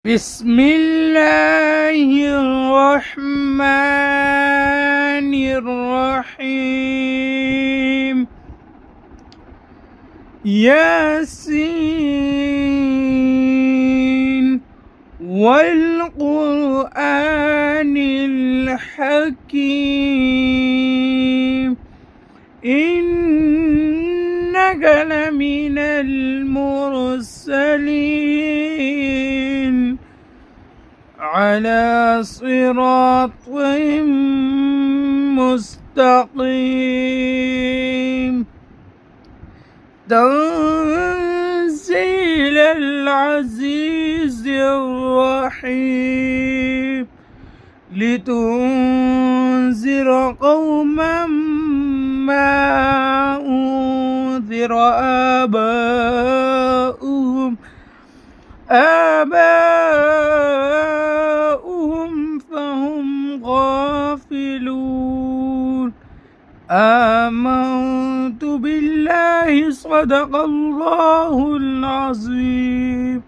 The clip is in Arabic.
بسم الله الرحمن الرحيم. ياسين والقرآن الحكيم إنك لمن المرسلين على صراط مستقيم تنزيل العزيز الرحيم لتنذر قوما ما أنذر آباؤهم فهم غافلون. آمنت بالله صدق الله العظيم.